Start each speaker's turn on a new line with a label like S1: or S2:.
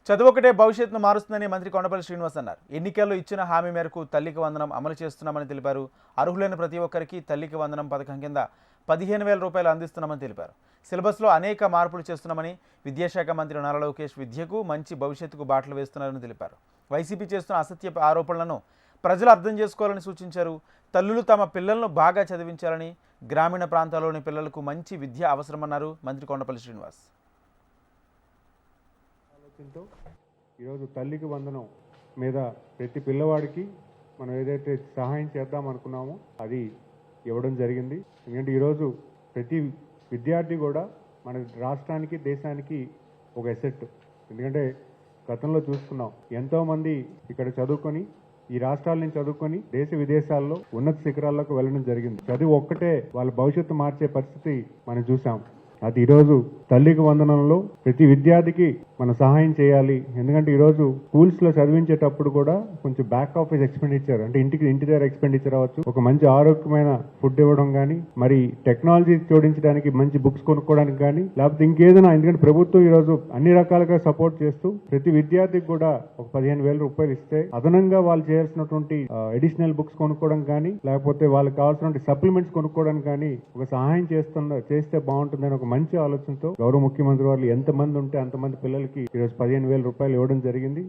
S1: చదువుకటే భవిష్యత్తును మారుస్తుందని మంత్రి కొండపల్లి శ్రీనివాస్ అన్నారు. ఎన్నికల్లో ఇచ్చిన హామీ మేరకు తల్లికి వందనం అమలు చేస్తున్నామని తెలిపారు. అర్హులైన ప్రతి ఒక్కరికి తల్లికి వందనం పథకం కింద 15,000 రూపాయలు అందిస్తున్నామని తెలిపారు. సిలబస్లో అనేక మార్పులు చేస్తున్నామని విద్యాశాఖ మంత్రి నారా లోకేష్ విద్యకు మంచి భవిష్యత్తుకు బాటలు వేస్తున్నారని తెలిపారు. వైసీపీ చేస్తున్న అసత్య ఆరోపణలను ప్రజలు అర్థం చేసుకోవాలని సూచించారు. తల్లులు తమ పిల్లలను బాగా చదివించాలని, గ్రామీణ ప్రాంతాల్లోని పిల్లలకు మంచి విద్య అవసరమన్నారు మంత్రి కొండపల్లి శ్రీనివాస్.
S2: ఈరోజు తల్లికి వందనం మీద ప్రతి పిల్లవాడికి మనం ఏదైతే సహాయం చేద్దాం అనుకున్నామో అది ఇవ్వడం జరిగింది. ఎందుకంటే ఈరోజు ప్రతి విద్యార్థి కూడా మన రాష్ట్రానికి, దేశానికి ఒక ఎసెట్. ఎందుకంటే గతంలో చూసుకున్నాం, ఎంతోమంది ఇక్కడ చదువుకొని, ఈ రాష్ట్రాల నుంచి చదువుకొని దేశ విదేశాల్లో ఉన్నత శిఖరాల్లోకి వెళ్ళడం జరిగింది. చదువు ఒక్కటే వాళ్ళ భవిష్యత్తు మార్చే పరిస్థితి మనం చూసాం. అది ఈరోజు తల్లికి వందనంలో ప్రతి విద్యార్థికి మనం సహాయం చేయాలి. ఎందుకంటే ఈరోజు స్కూల్స్ లో చదివించేటప్పుడు కూడా కొంచెం బ్యాక్ ఆఫీస్ ఎక్స్పెండిచర్, అంటే ఇంటి దగ్గర ఎక్స్పెండిచర్ అవ్వచ్చు, ఒక మంచి ఆరోగ్యమైన ఫుడ్ ఇవ్వడం కానీ, మరి టెక్నాలజీ జోడించడానికి మంచి బుక్స్ కొనుక్కోవడానికి కానీ, లేకపోతే ఇంకేదైనా. ఎందుకంటే ప్రభుత్వం ఈరోజు అన్ని రకాలుగా సపోర్ట్ చేస్తూ ప్రతి విద్యార్థికి కూడా ఒక 15,000 రూపాయలు ఇస్తే అదనంగా వాళ్ళు చేయాల్సినటువంటి అడిషనల్ బుక్స్ కొనుక్కోవడం కానీ, లేకపోతే వాళ్ళకి కావాల్సిన సప్లిమెంట్స్ కొనుక్కోవడానికి కానీ ఒక సహాయం చేస్తే బాగుంటుందని ఒక మంచి ఆలోచనతో గౌరవ ముఖ్యమంత్రి వాళ్ళు ఎంతమంది ఉంటే అంతమంది పిల్లలకి ఈరోజు 15,000 రూపాయలు ఇవ్వడం జరిగింది.